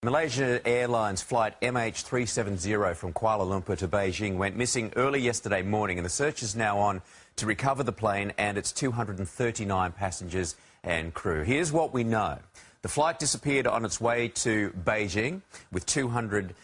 Malaysia Airlines flight MH370 from Kuala Lumpur to Beijing went missing early yesterday morning, and the search is now on to recover the plane and its 239 passengers and crew. Here's what we know. The flight disappeared on its way to Beijing with 200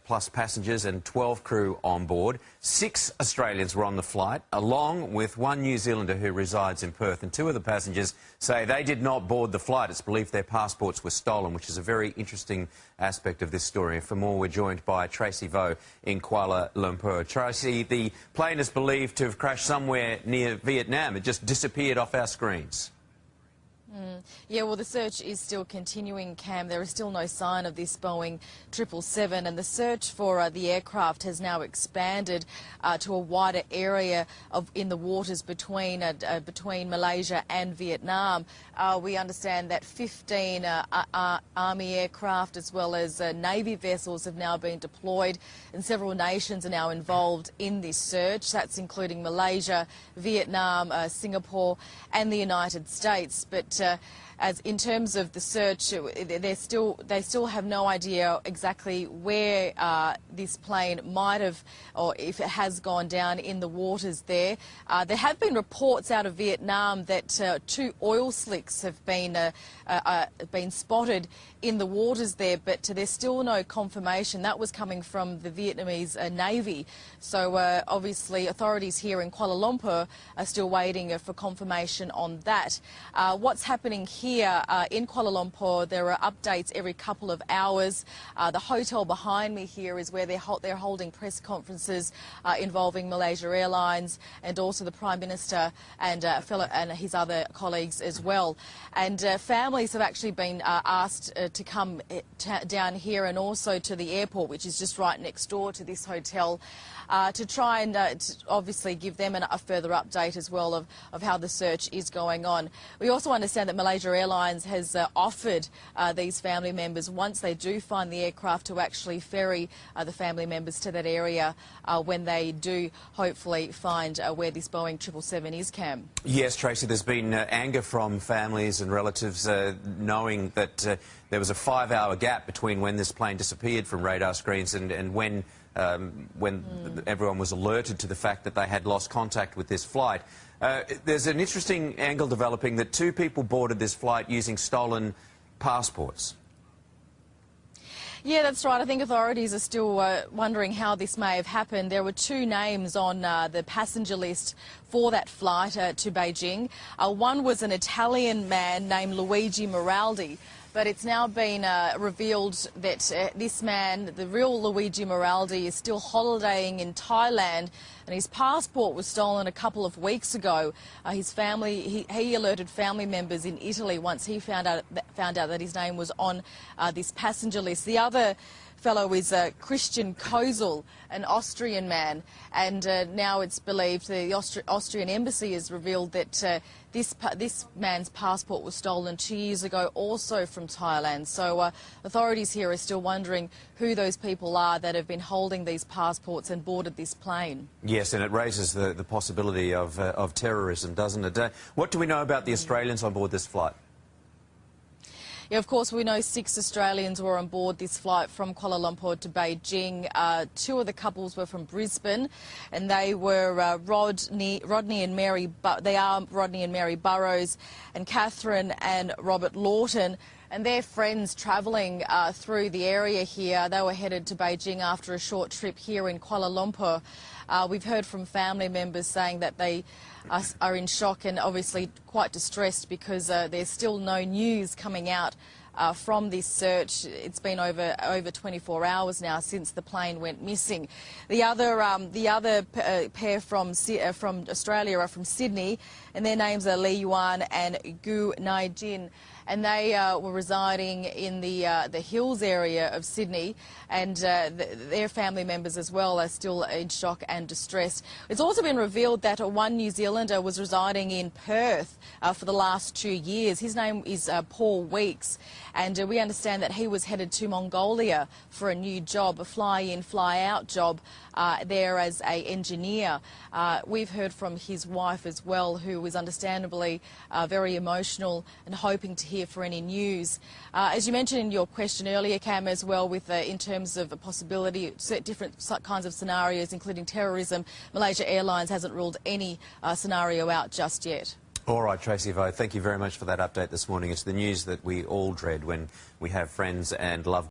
plus passengers and 12 crew on board. 6 Australians were on the flight, along with 1 New Zealander who resides in Perth, and 2 of the passengers say they did not board the flight. It's believed their passports were stolen, which is a very interesting aspect of this story. For more, we're joined by Tracy Vo in Kuala Lumpur. Tracy, the plane is believed to have crashed somewhere near Vietnam. It just disappeared off our screens. Yeah, well, the search is still continuing, Cam. There is still no sign of this Boeing 777, and the search for the aircraft has now expanded to a wider area in the waters between Malaysia and Vietnam. We understand that 15 Army aircraft as well as Navy vessels have now been deployed, and several nations are now involved in this search. That's including Malaysia, Vietnam, Singapore and the United States. But as in terms of the search, they still have no idea exactly where this plane might have, or if it has gone down in the waters there. There have been reports out of Vietnam that 2 oil slicks have been spotted in the waters there, but there's still no confirmation. That was coming from the Vietnamese Navy. So obviously authorities here in Kuala Lumpur are still waiting for confirmation on that. What's happening here in Kuala Lumpur, there are updates every couple of hours. The hotel behind me here is where they're holding press conferences involving Malaysia Airlines and also the Prime Minister and his other colleagues as well. And families have actually been asked to come down here and also to the airport, which is just right next door to this hotel, to try and to obviously give them a further update as well of how the search is going on. We also understand that Malaysia Airlines has offered these family members, once they do find the aircraft, to actually ferry the family members to that area when they do hopefully find where this Boeing 777 is, Cam. Yes, Tracy, there's been anger from families and relatives knowing that there was a 5-hour gap between when this plane disappeared from radar screens and when everyone was alerted to the fact that they had lost contact with this flight. There's an interesting angle developing that 2 people boarded this flight using stolen passports. Yeah, that's right. I think authorities are still wondering how this may have happened. There were 2 names on the passenger list for that flight to Beijing. One was an Italian man named Luigi Maraldi, but it's now been revealed that this man, the real Luigi Maraldi, is still holidaying in Thailand, and his passport was stolen a couple of weeks ago. His family, he alerted family members in Italy once he found out that his name was on this passenger list. The other fellow is Christian Kozel, an Austrian man, and now it's believed the Austrian embassy has revealed that this man's passport was stolen 2 years ago, also from Thailand. So authorities here are still wondering who those people are that have been holding these passports and boarded this plane. Yes, and it raises the possibility of terrorism, doesn't it? What do we know about the Australians on board this flight? Yeah, of course, we know 6 Australians were on board this flight from Kuala Lumpur to Beijing. 2 of the couples were from Brisbane, and they were Rodney and Mary. They are Rodney and Mary Burrows, and Catherine and Robert Lawton. And their friends travelling through the area here. They were headed to Beijing after a short trip here in Kuala Lumpur. We've heard from family members saying that they are in shock and obviously quite distressed because there's still no news coming out from this search. It's been over 24 hours now since the plane went missing. The other pair from Australia are from Sydney, and their names are Lee Yuan and Gu Nai Jin. And they were residing in the hills area of Sydney, and their family members as well are still in shock and distressed. It's also been revealed that 1 New Zealander was residing in Perth for the last 2 years. His name is Paul Weeks, and we understand that he was headed to Mongolia for a new job, a fly-in, fly-out job there as an engineer. We've heard from his wife as well, who was understandably very emotional and hoping to here for any news. As you mentioned in your question earlier, Cam, as well, with in terms of a possibility, different kinds of scenarios, including terrorism, Malaysia Airlines hasn't ruled any scenario out just yet. All right, Tracy Vo, thank you very much for that update this morning. It's the news that we all dread when we have friends and loved